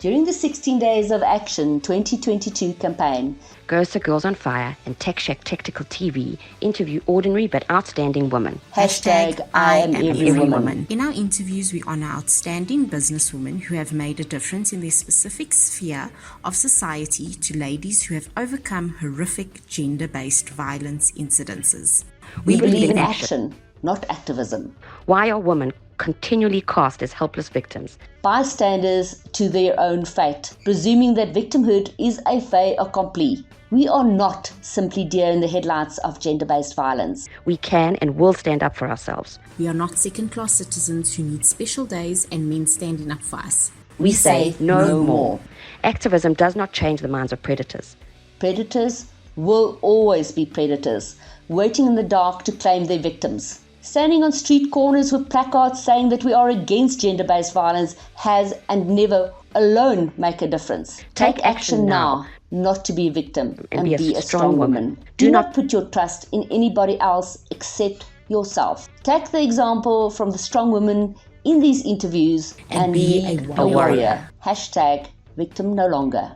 During the 16 Days of Action 2022 campaign, Gosa Girls on Fire and Tech Shack Tactical TV interview ordinary but outstanding women. Hashtag I am every woman. In our interviews, we honor outstanding businesswomen who have made a difference in their specific sphere of society to ladies who have overcome horrific gender-based violence incidences. We believe in action, not activism. Why are women continually cast as helpless victims? Bystanders to their own fate, presuming that victimhood is a fait accompli. We are not simply deer in the headlights of gender-based violence. We can and will stand up for ourselves. We are not second-class citizens who need special days and men standing up for us. We say no more. Activism does not change the minds of predators. Predators will always be predators, waiting in the dark to claim their victims. Standing on street corners with placards saying that we are against gender-based violence has and never alone make a difference. Take action now, not to be a victim, and be a strong woman. Do not put your trust in anybody else except yourself. Take the example from the strong women in these interviews and be a warrior. Hashtag victim no longer.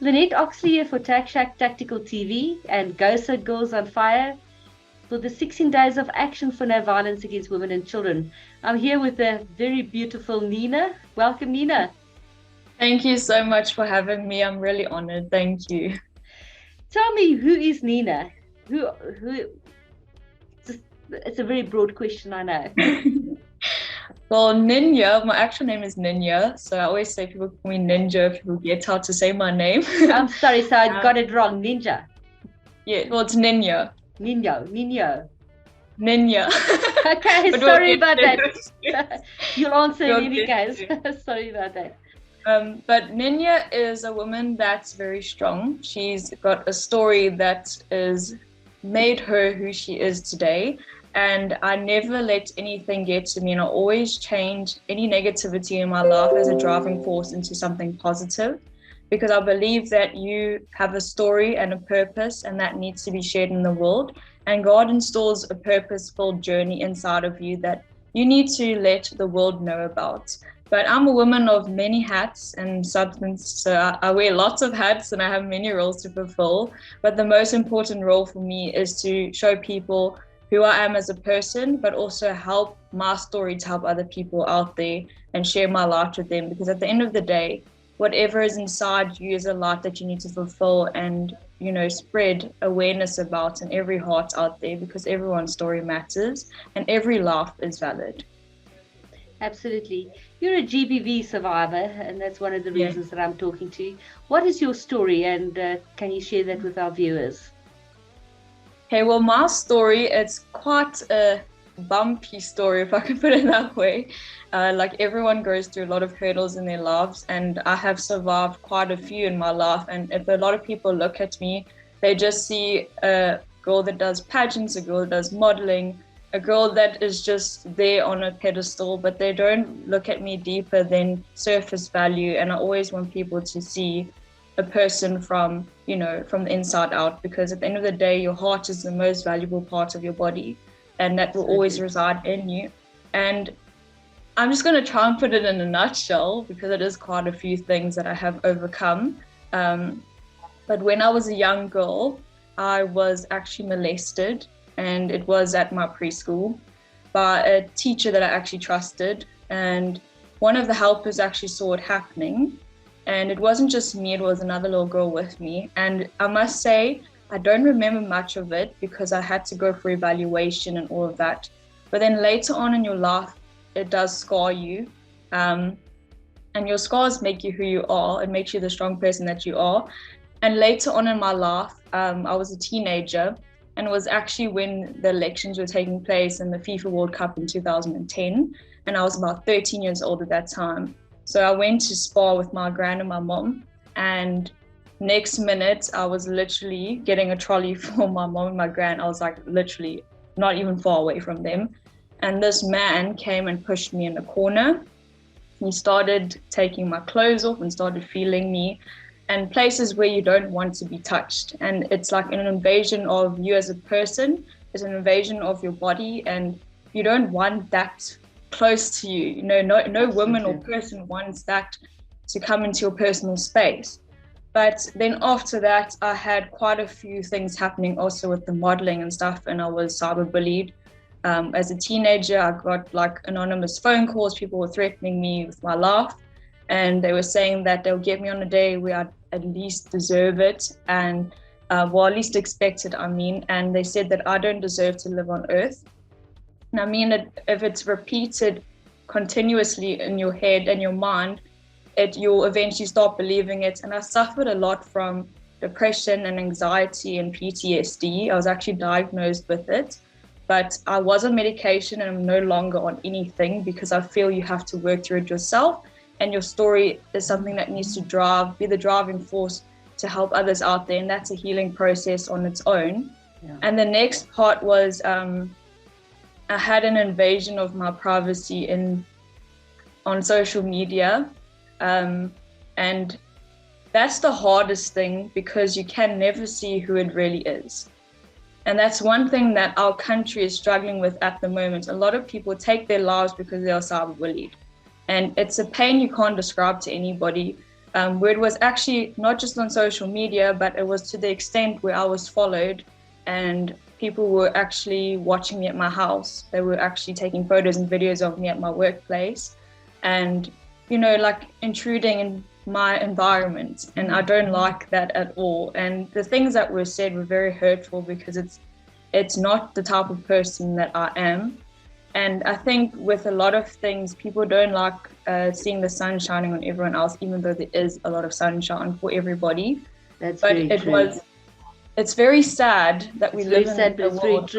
Lynette Oxley here for Tech Shack Tactical TV and Gosa Girls on Fire for the 16 Days of Action for No Violence Against Women and Children. I'm here with the very beautiful Neena. Welcome, Neena. Thank you so much for having me. I'm really honored. Thank you. Tell me, who is Neena? Who? It's a very broad question, I know. Well, Ninja, my actual name is Ninja. So I always say people call me Ninja if people get how to say my name. I'm sorry, so I got it wrong. Ninja. Yeah, well, it's Ninja. Ninja. Okay, sorry about that. You'll answer in any case. Sorry about that. But Neenã is a woman that's very strong. She's got a story that has made her who she is today. And I never let anything get to me, and I always change any negativity in my life as a driving force into something positive, because I believe that you have a story and a purpose, and that needs to be shared in the world. And God installs a purposeful journey inside of you that you need to let the world know about. But I'm a woman of many hats and substance, so I wear lots of hats and I have many roles to fulfill. But the most important role for me is to show people who I am as a person, but also help my story to help other people out there and share my light with them. Because at the end of the day, whatever is inside you is a light that you need to fulfill and, spread awareness about in every heart out there, because everyone's story matters and every life is valid. Absolutely. You're a GBV survivor, and that's one of the reasons that I'm talking to you. What is your story, and can you share that with our viewers? Okay, well, my story, it's quite a bumpy story, if I can put it that way. Like everyone goes through a lot of hurdles in their lives, and I have survived quite a few in my life. And if a lot of people look at me, they just see a girl that does pageants, a girl that does modeling, a girl that is just there on a pedestal, but they don't look at me deeper than surface value. And I always want people to see a person from the inside out, because at the end of the day, your heart is the most valuable part of your body, and that will always reside in you. And I'm just going to try and put it in a nutshell, because it is quite a few things that I have overcome. But when I was a young girl, I was actually molested, and it was at my preschool by a teacher that I actually trusted. And one of the helpers actually saw it happening. And it wasn't just me, it was another little girl with me. And I must say, I don't remember much of it because I had to go for evaluation and all of that. But then later on in your life, it does scar you. And your scars make you who you are. It makes you the strong person that you are. And later on in my life, I was a teenager, and it was actually when the elections were taking place in the FIFA World Cup in 2010. And I was about 13 years old at that time. So I went to Spa with my gran and my mom, and next minute I was literally getting a trolley for my mom and my gran. I was like literally not even far away from them. And this man came and pushed me in the corner. He started taking my clothes off and started feeling me, and places where you don't want to be touched. And it's like an invasion of you as a person. It's an invasion of your body, and you don't want that close to you. No woman or person wants that to come into your personal space. But then after that, I had quite a few things happening also with the modeling and stuff, and I was cyberbullied. As a teenager, I got like anonymous phone calls. People were threatening me with my life, and they were saying that they'll get me on a day where I at least deserve it, and well, at least expect it, I mean. And they said that I don't deserve to live on Earth. And I mean, if it's repeated continuously in your head and your mind, you'll eventually start believing it. And I suffered a lot from depression and anxiety and PTSD. I was actually diagnosed with it, but I was on medication and I'm no longer on anything because I feel you have to work through it yourself. And your story is something that needs to be the driving force to help others out there. And that's a healing process on its own. Yeah. And the next part was I had an invasion of my privacy on social media. And that's the hardest thing because you can never see who it really is. And that's one thing that our country is struggling with at the moment. A lot of people take their lives because they are cyberbullied. And it's a pain you can't describe to anybody. Where it was actually not just on social media, but it was to the extent where I was followed and people were actually watching me at my house. They were actually taking photos and videos of me at my workplace and, like intruding in my environment. And I don't like that at all. And the things that were said were very hurtful because it's not the type of person that I am. And I think with a lot of things, people don't like seeing the sun shining on everyone else, even though there is a lot of sunshine for everybody. That's but very true. It's very sad that we live in a world.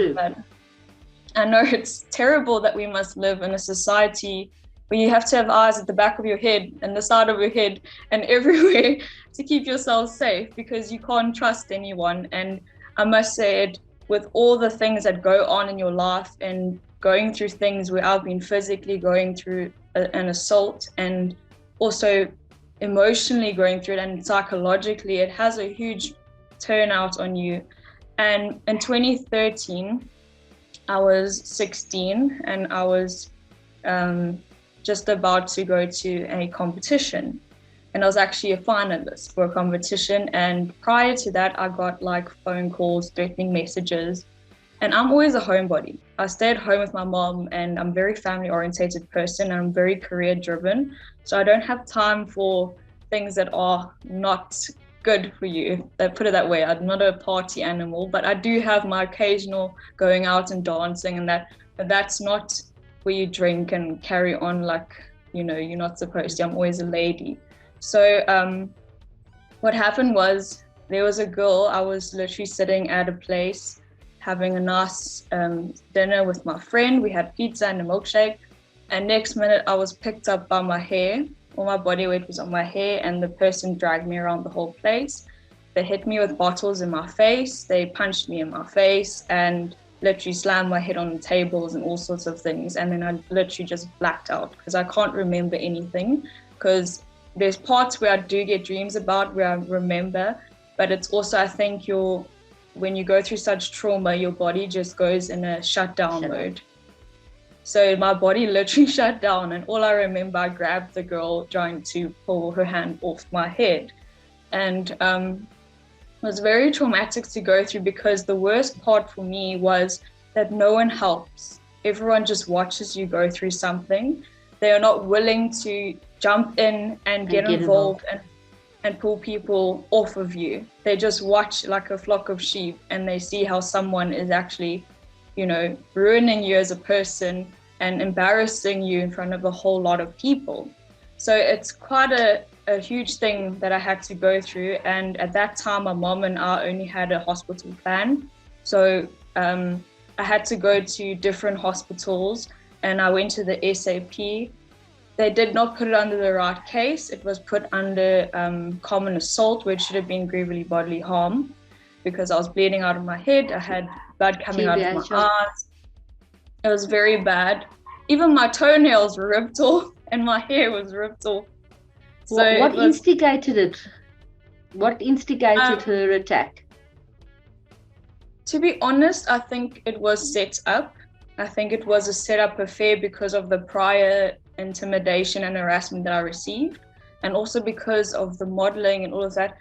I know it's terrible that we must live in a society where you have to have eyes at the back of your head and the side of your head and everywhere to keep yourself safe because you can't trust anyone. And I must say it, with all the things that go on in your life and going through things where I've been physically going through an assault and also emotionally going through it and psychologically, it has a huge turnout on you. And in 2013, I was 16 and I was just about to go to a competition. And I was actually a finalist for a competition. And prior to that, I got like phone calls, threatening messages. And I'm always a homebody. I stay at home with my mom and I'm a very family orientated person and I'm very career driven. So I don't have time for things that are not good for you. They put it that way. I'm not a party animal, but I do have my occasional going out and dancing and that, but that's not where you drink and carry on like, you're not supposed to. I'm always a lady. So what happened was there was a girl, I was literally sitting at a place having a nice dinner with my friend. We had pizza and a milkshake. And next minute I was picked up by my hair. All my body weight was on my hair and the person dragged me around the whole place. They hit me with bottles in my face. They punched me in my face and literally slammed my head on the tables and all sorts of things. And then I literally just blacked out because I can't remember anything because there's parts where I do get dreams about where I remember, but it's also, I think when you go through such trauma, your body just goes in a shutdown mode. So my body literally shut down and all I remember, I grabbed the girl trying to pull her hand off my head. And it was very traumatic to go through because the worst part for me was that no one helps. Everyone just watches you go through something. They are not willing to jump in and get involved and pull people off of you. They just watch like a flock of sheep and they see how someone is actually, ruining you as a person and embarrassing you in front of a whole lot of people. So it's quite a huge thing that I had to go through. And at that time, my mom and I only had a hospital plan. So I had to go to different hospitals and I went to the SAP. They did not put it under the right case. It was put under common assault, which should have been grievous bodily harm because I was bleeding out of my head. I had blood coming out of my eyes. It was very bad. Even my toenails were ripped off and my hair was ripped off. So what instigated it? What instigated her attack? To be honest, I think it was set up. I think it was a set up affair because of the prior intimidation and harassment that I received. and also because of the modeling and all of that,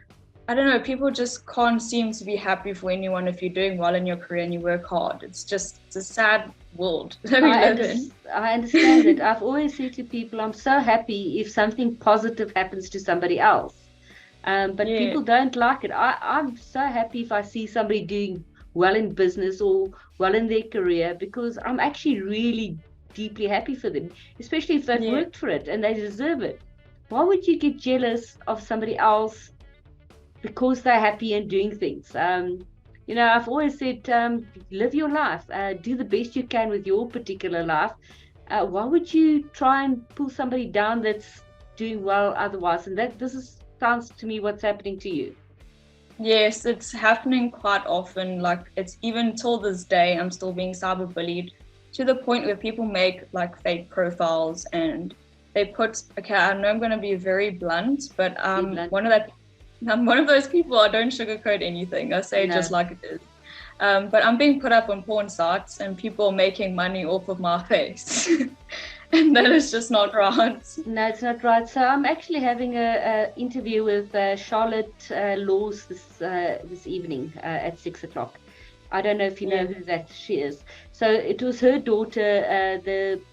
I don't know, people just can't seem to be happy for anyone if you're doing well in your career and you work hard. It's a sad world that we live in. I understand it. I've always said to people, I'm so happy if something positive happens to somebody else. But Yeah. people don't like it. I'm so happy if I see somebody doing well in business or well in their career, because I'm actually really deeply happy for them, especially if they've worked for it and they deserve it. Why would you get jealous of somebody else because they're happy and doing things? I've always said, live your life, do the best you can with your particular life. Why would you try and pull somebody down that's doing well otherwise? And sounds to me what's happening to you. Yes, it's happening quite often. Like, it's even till this day, I'm still being cyberbullied to the point where people make like fake profiles and they put, okay, I know I'm going to be very blunt, but I'm one of those people. I don't sugarcoat anything. I say just like it is. But I'm being put up on porn sites and people are making money off of my face. And that is just not right. No, it's not right. So I'm actually having a interview with Charlotte Laws this evening at 6:00. I don't know if you know who that she is. So it was her daughter,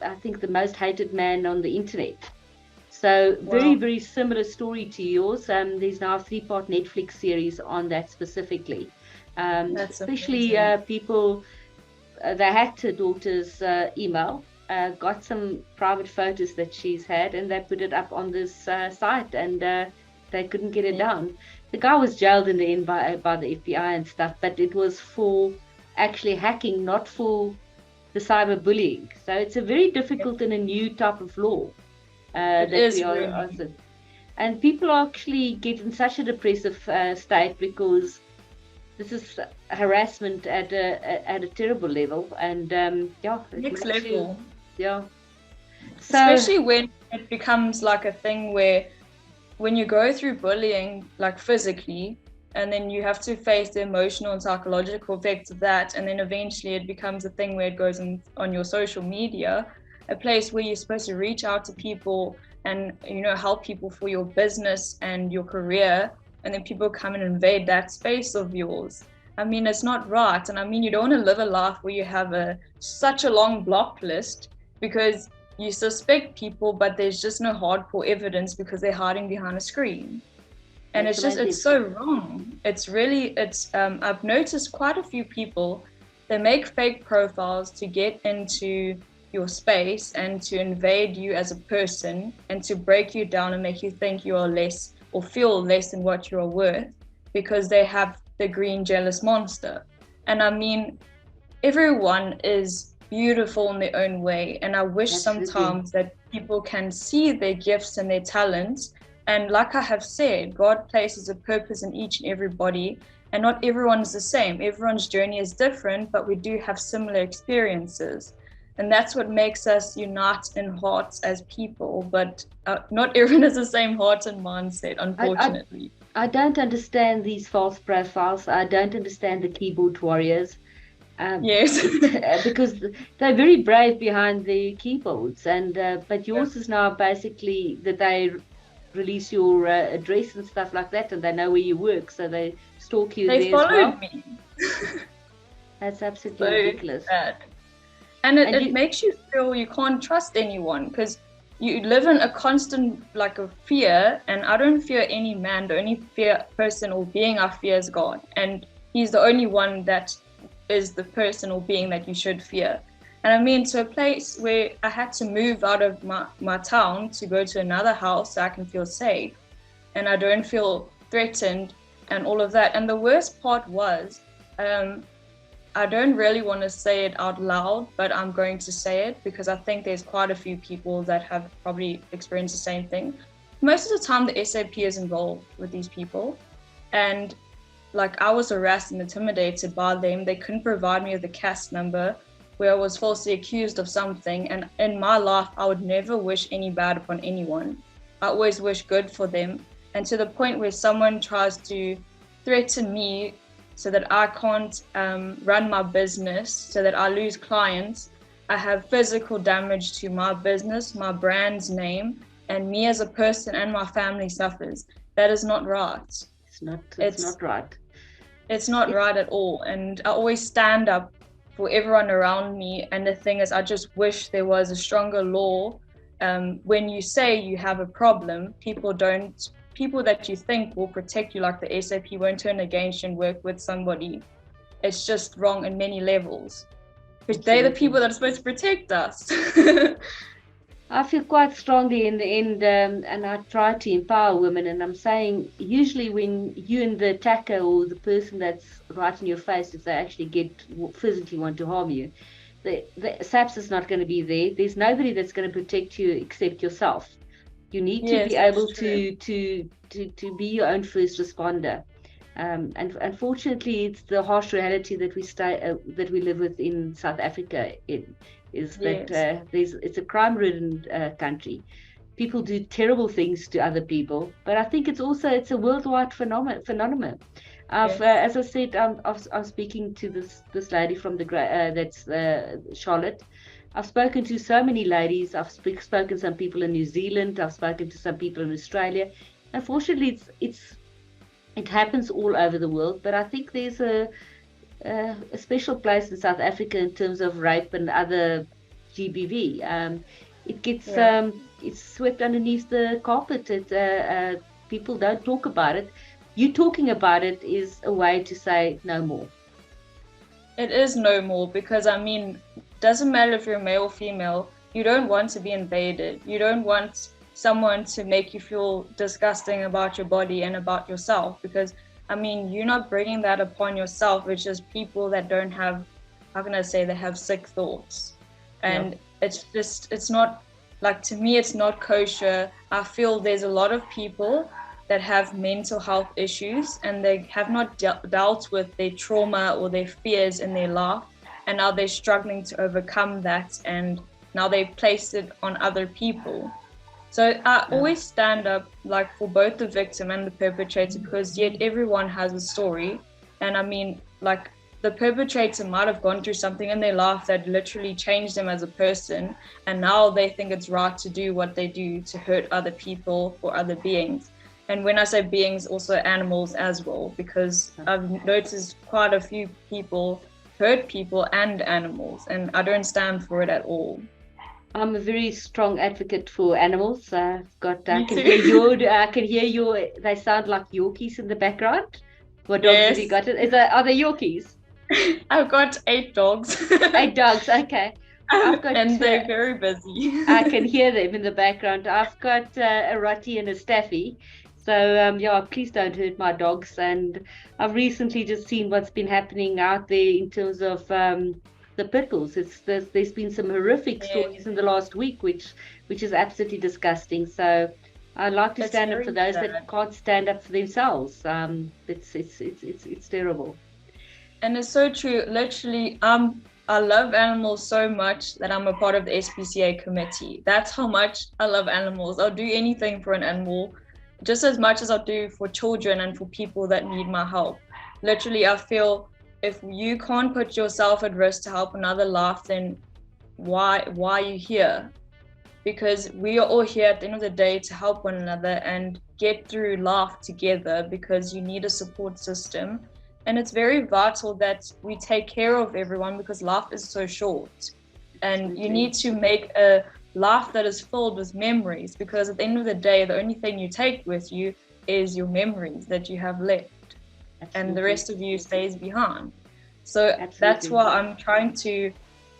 I think the most hated man on the internet. So very, very similar story to yours. There's now a 3-part Netflix series on that specifically. Especially people, they hacked her daughter's email. Got some private photos that she's had, and they put it up on this site, and they couldn't get it down. The guy was jailed in the end by the FBI and stuff, but it was for actually hacking, not for the cyberbullying. So it's a very difficult and a new type of law that we are. And people actually get in such a depressive state because this is harassment at a terrible level, and next level. So, especially when it becomes like a thing where when you go through bullying, like physically, and then you have to face the emotional and psychological effects of that, and then eventually it becomes a thing where it goes on your social media, a place where you're supposed to reach out to people and help people for your business and your career, and then people come and invade that space of yours. I mean, it's not right. And I mean, you don't want to live a life where you have such a long block list because you suspect people, but there's just no hardcore evidence because they're hiding behind a screen. And it's so wrong. I've noticed quite a few people, they make fake profiles to get into your space and to invade you as a person and to break you down and make you think you are less or feel less than what you are worth because they have the green jealous monster. And I mean, everyone is beautiful in their own way, and I wish sometimes that people can see their gifts and their talents. And like I have said, God places a purpose in each and everybody, and not everyone is the same. Everyone's journey is different, but we do have similar experiences, and that's what makes us unite in hearts as people. But not everyone has the same heart and mindset, unfortunately. I don't understand these false profiles. I don't understand the keyboard warriors. Yes. Because they're very brave behind the keyboards, and but yours is now basically that they release your address and stuff like that, and they know where you work, so they stalk you. They followed me. That's absolutely ridiculous. Bad. And it makes you feel you can't trust anyone because you live in a constant of fear. And I don't fear any man. The only person or being I fear is God, and He's the only one that is the person or being that you should fear. And I mean, to a place where I had to move out of my town to go to another house so I can feel safe and I don't feel threatened and all of that. And the worst part was, I don't really want to say it out loud, but I'm going to say it because I think there's quite a few people that have probably experienced the same thing. Most of the time the SAP is involved with these people, and I was harassed and intimidated by them. They couldn't provide me with a CAS number where I was falsely accused of something. And in my life, I would never wish any bad upon anyone. I always wish good for them. And to the point where someone tries to threaten me so that I can't run my business, so that I lose clients, I have physical damage to my business, my brand's name, and me as a person and my family suffers. That is not right. It's not right. It's not right at all. And I always stand up for everyone around me. And the thing is, I just wish there was a stronger law. When you say you have a problem, people that you think will protect you, like the SAP, won't turn against you and work with somebody. It's just wrong in many levels. Because they're the people that are supposed to protect us. I feel quite strongly in the end, and I try to empower women. And I'm saying, usually when you and the attacker or the person that's right in your face, if they actually physically want to harm you, the SAPS is not going to be there. There's nobody that's going to protect you except yourself. You need to be able to be your own first responder. And unfortunately, it's the harsh reality that we live with in South Africa. It's a crime-ridden country. People do terrible things to other people, but I think it's a worldwide phenomenon. As I said, I'm speaking to this lady from that's Charlotte. I've spoken to so many ladies. I've spoken to some people in New Zealand. I've spoken to some people in Australia. Unfortunately, it happens all over the world, but I think there's a special place in South Africa in terms of rape and other GBV. It gets it's swept underneath the carpet. People don't talk about it. You talking about it is a way to say no more. It is no more, because I mean, doesn't matter if you're male or female, you don't want to be invaded. You don't want someone to make you feel disgusting about your body and about yourself, because I mean, you're not bringing that upon yourself. It's just people that don't have, how can I say, they have sick thoughts. And it's not, like, to me, it's not kosher. I feel there's a lot of people that have mental health issues and they have not dealt with their trauma or their fears in their life. And now they're struggling to overcome that. And now they placed it on other people. So I always stand up, like, for both the victim and the perpetrator, because yet everyone has a story. And I mean, like, the perpetrator might have gone through something in their life that literally changed them as a person. And now they think it's right to do what they do to hurt other people or other beings. And when I say beings, also animals as well, because I've noticed quite a few people hurt people and animals, and I don't stand for it at all. I'm a very strong advocate for animals. I can hear your. They sound like Yorkies in the background. What dogs have you got? Are they Yorkies? I've got 8 dogs. 8 dogs. Okay. And they're very busy. I can hear them in the background. I've got a Rottie and a Staffy. So please don't hurt my dogs. And I've recently just seen what's been happening out there in terms of the pit bulls. There's been some horrific stories in the last week, which is absolutely disgusting. So I like to stand up for those that can't stand up for themselves. It's terrible. And it's so true. Literally, I love animals so much that I'm a part of the SPCA committee. That's how much I love animals. I'll do anything for an animal, just as much as I'll do for children and for people that need my help. Literally, I feel if you can't put yourself at risk to help another life, then why are you here? Because we are all here at the end of the day to help one another and get through life together, because you need a support system. And it's very vital that we take care of everyone, because life is so short. And you need to make a life that is filled with memories, because at the end of the day, the only thing you take with you is your memories that you have left. Absolutely. And the rest of you stays behind. So that's why I'm trying to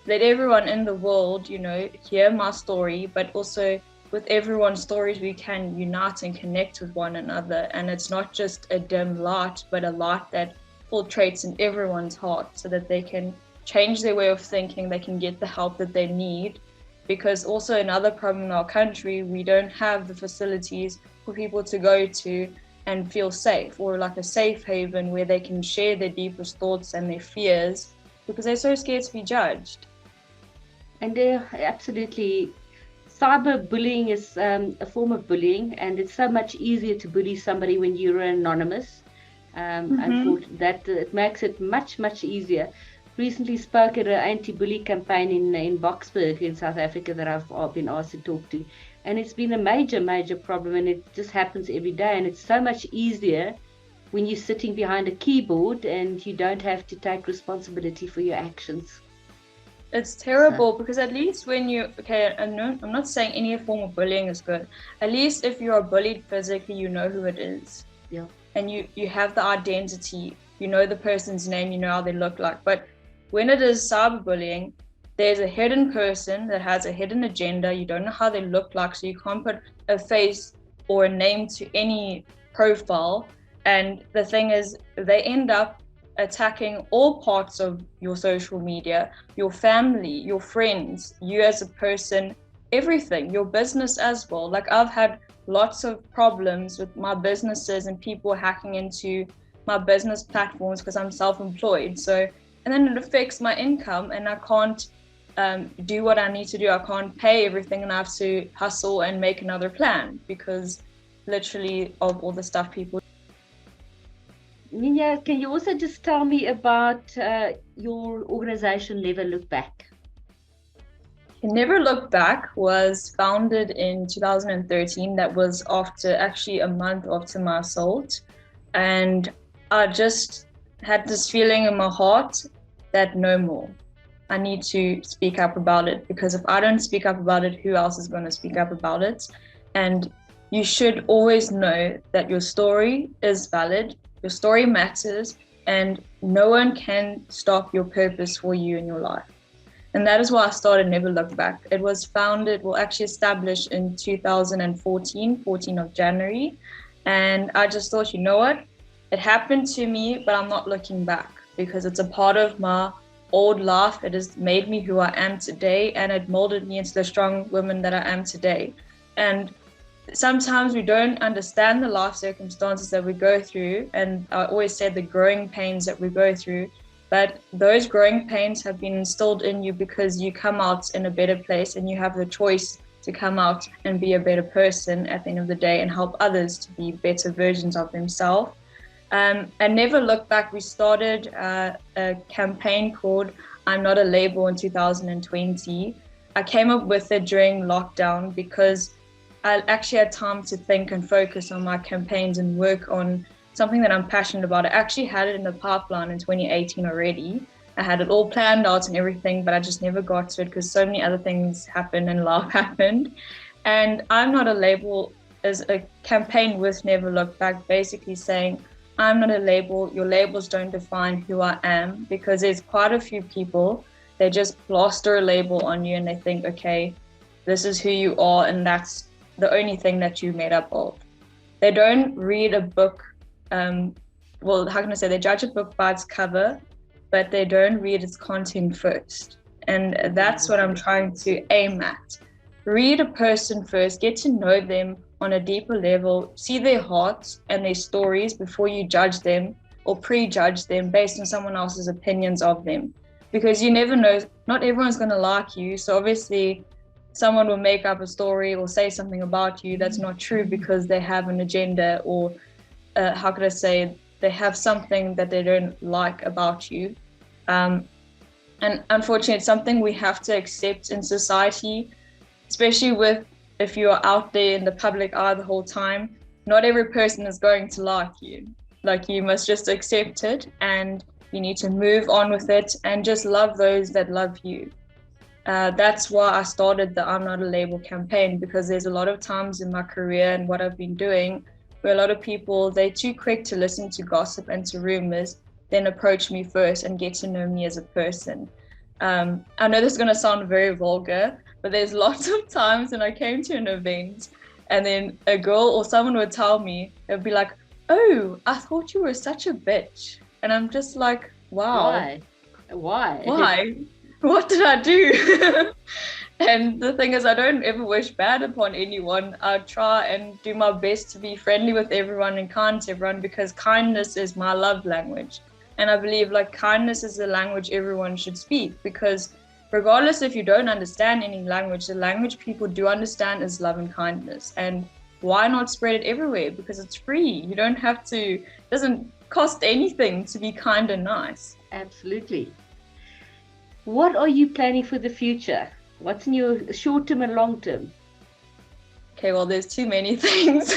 let everyone in the world, hear my story, but also with everyone's stories, we can unite and connect with one another. And it's not just a dim light, but a light that filtrates in everyone's heart, so that they can change their way of thinking, they can get the help that they need. Because also another problem in our country, we don't have the facilities for people to go to and feel safe, or like a safe haven where they can share their deepest thoughts and their fears, because they're so scared to be judged. And absolutely, cyberbullying is a form of bullying, and it's so much easier to bully somebody when you're anonymous. That it makes it much, much easier. recently spoke at an anti-bully campaign in Boksburg in South Africa that I've been asked to talk to. And it's been a major problem, and it just happens every day. And it's so much easier when you're sitting behind a keyboard and you don't have to take responsibility for your actions. It's terrible because at least when you, okay, I'm not saying any form of bullying is good. At least if you are bullied physically, you know who it is. Yeah. And you have the identity, you know the person's name, you know how they look like. But when it is cyberbullying, there's a hidden person that has a hidden agenda. You don't know how they look like, so you can't put a face or a name to any profile. And the thing is, they end up attacking all parts of your social media, your family, your friends, you as a person, everything, your business as well. Like I've had lots of problems with my businesses and people hacking into my business platforms because I'm self-employed. So, and then it affects my income and I can't do what I need to do. I can't pay everything and I have to hustle and make another plan because literally of all the stuff people. Neenã, can you also just tell me about your organization, Never Look Back? Never Look Back was founded in 2013. That was after actually a month after my assault. And I just had this feeling in my heart that no more. I need to speak up about it because if I don't speak up about it, who else is going to speak up about it? And you should always know that your story is valid. Your story matters and no one can stop your purpose for you in your life. And that is why I started Never Look Back. It was founded, well, actually established in 2014, 14th of January. And I just thought, you know what? It happened to me, but I'm not looking back because it's a part of my old life. It has made me who I am today and it molded me into the strong woman that I am today. And sometimes we don't understand the life circumstances that we go through. And I always say the growing pains that we go through. But those growing pains have been instilled in you because you come out in a better place and you have the choice to come out and be a better person at the end of the day and help others to be better versions of themselves. And Never Look Back, we started a campaign called I'm Not a Label in 2020. I came up with it during lockdown because I actually had time to think and focus on my campaigns and work on something that I'm passionate about. I actually had it in the pipeline in 2018 already. I had it all planned out and everything, but I just never got to it because so many other things happened and life happened. And I'm Not a Label is a campaign with Never Look Back, basically saying, I'm not a label, your labels don't define who I am, because there's quite a few people, they just plaster a label on you and they think, okay, this is who you are and that's the only thing that you're made up of. They don't read a book, well, how can I say, they judge a book by its cover, but they don't read its content first. And that's what I'm trying to aim at. Read a person first, get to know them on a deeper level, see their hearts and their stories before you judge them or prejudge them based on someone else's opinions of them. Because you never know, not everyone's going to like you. So obviously someone will make up a story or say something about you that's not true because they have an agenda or how could I say, they have something that they don't like about you. And unfortunately, it's something we have to accept in society, especially with if you are out there in the public eye the whole time. Not every person is going to like you. Like, you must just accept it and you need to move on with it and just love those that love you. That's why I started the I'm Not a Label campaign, because there's a lot of times in my career and what I've been doing where a lot of people, they're too quick to listen to gossip and to rumors, then approach me first and get to know me as a person. I know this is going to sound very vulgar, but there's lots of times when I came to an event and then a girl or someone would tell me, they'd be like, oh, I thought you were such a bitch. And I'm just like, wow. Why? What did I do? And the thing is, I don't ever wish bad upon anyone. I try and do my best to be friendly with everyone and kind to everyone, because kindness is my love language. And I believe like kindness is the language everyone should speak, because regardless if you don't understand any language, the language people do understand is love and kindness. And why not spread it everywhere? Because it's free. You don't have to, it doesn't cost anything to be kind and nice. Absolutely. What are you planning for the future? What's in your short term and long term? Okay, well, there's too many things.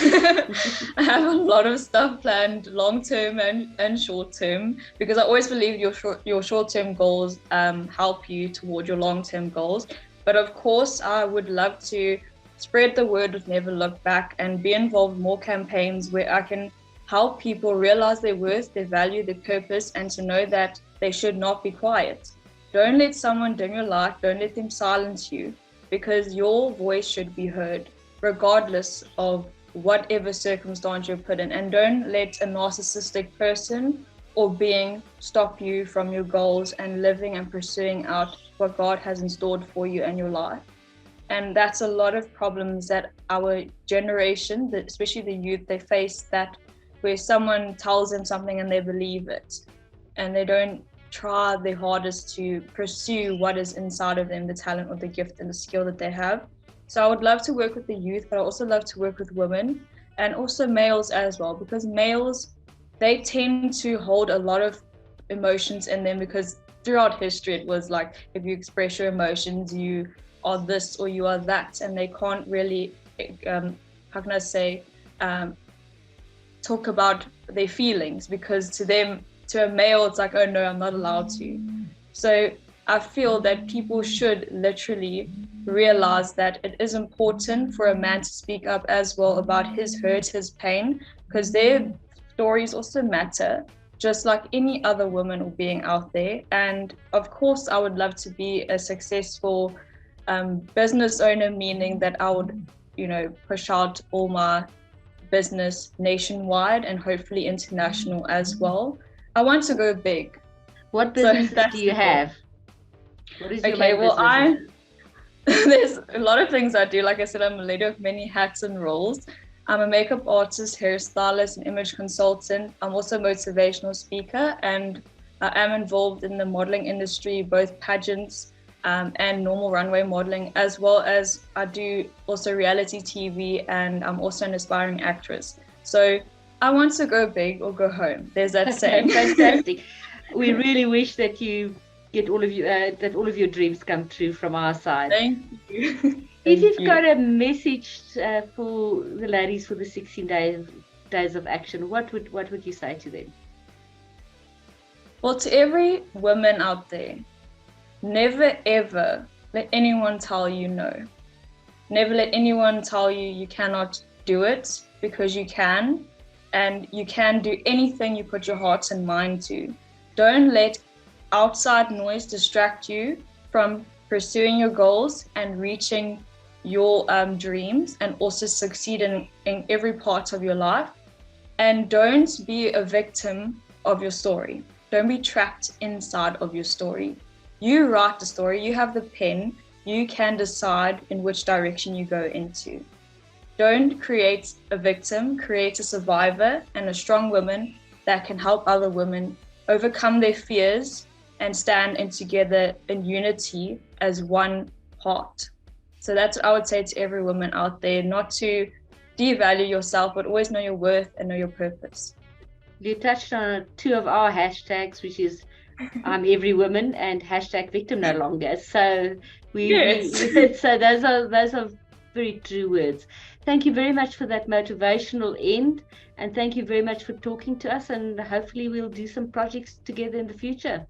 I have a lot of stuff planned long term and short term, because I always believe your short term goals help you toward your long term goals. But of course, I would love to spread the word with Never Look Back and be involved in more campaigns where I can help people realize their worth, their value, their purpose, and to know that they should not be quiet. Don't let someone dim your light. Don't let them silence you, because your voice should be heard, regardless of whatever circumstance you're put in. And don't let a narcissistic person or being stop you from your goals and living and pursuing out what God has installed for you and your life. And that's a lot of problems that our generation, especially the youth, they face, that where someone tells them something and they believe it, and they don't try their hardest to pursue what is inside of them, the talent or the gift and the skill that they have. So I would love to work with the youth, but I also love to work with women and also males as well, because males, they tend to hold a lot of emotions in them, because throughout history it was like, if you express your emotions, you are this or you are that, and they can't really, how can I say, talk about their feelings, because to them, to a male, it's like, oh no, I'm not allowed to. So I feel that people should literally realize that it is important for a man to speak up as well about his hurt, his pain, because their stories also matter, just like any other woman or being out there. And of course, I would love to be a successful business owner, meaning that I would, push out all my business nationwide and hopefully international as well. I want to go big. What businesses do you have? What is your main business? There's a lot of things I do. Like I said, I'm a lady of many hats and roles. I'm a makeup artist, hairstylist, and image consultant. I'm also a motivational speaker, and I am involved in the modeling industry, both pageants and normal runway modeling, as well as I do also reality TV, and I'm also an aspiring actress. So I want to go big or go home. There's that saying. Fantastic. We really wish that you get all of you that all of your dreams come true from our side. Thank you. If you've got a message for the ladies for the 16 days of action, what would you say to them? Well, to every woman out there, never ever let anyone tell you no. Never let anyone tell you you cannot do it, because you can, and you can do anything you put your heart and mind to. Don't let outside noise distract you from pursuing your goals and reaching your dreams, and also succeed in every part of your life. And don't be a victim of your story. Don't be trapped inside of your story. You write the story, you have the pen, you can decide in which direction you go into. Don't create a victim, create a survivor and a strong woman that can help other women overcome their fears and stand in together in unity as one heart. So that's what I would say to every woman out there, not to devalue yourself, but always know your worth and know your purpose. You touched on two of our hashtags, which is I'm every woman and hashtag victim no longer. So so those are very true words. Thank you very much for that motivational end, and thank you very much for talking to us, and hopefully we'll do some projects together in the future.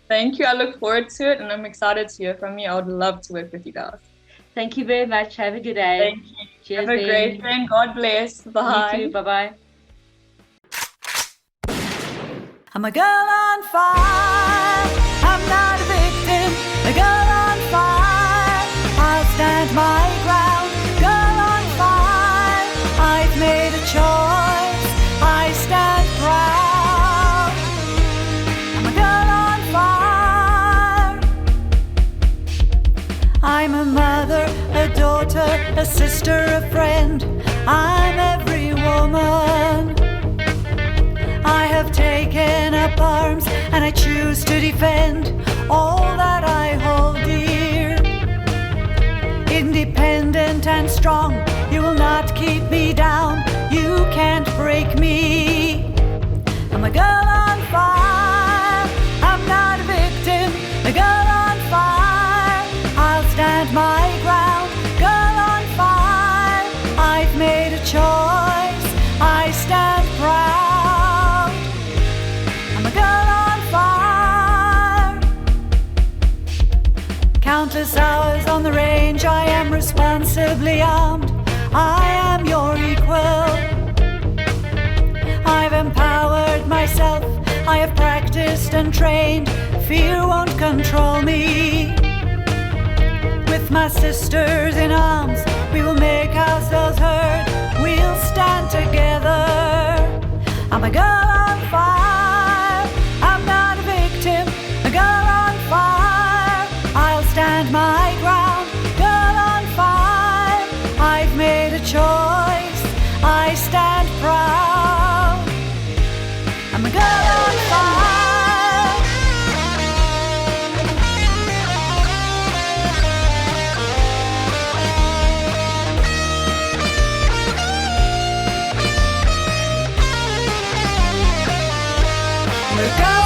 Thank you. I look forward to it, and I'm excited to hear from you. I would love to work with you guys. Thank you very much. Have a good day. Thank you. Cheers. Have a great day. God bless. Bye. You too. Bye-bye. I'm a girl on fire. I'm not a victim. A girl on fire. I'll stand my ground. Girl on fire. I've made a choice. I stand proud. I'm a girl on fire. I'm a mother, a daughter, a sister, a friend. I'm every woman. I have taken up arms and I choose to defend all that I hold dear. Independent and strong, you will not keep me down. You can't break me. I'm a girl on fire. I'm not a victim. A girl on responsibly armed. I am your equal. I've empowered myself. I have practiced and trained. Fear won't control me. With my sisters in arms, we will make ourselves heard. We'll stand together. I'm a girl on fire. I'm not a victim. A girl on fire. I'll stand my ground. Girl on fire. I've made a choice. I stand proud. I'm a girl on fire. We're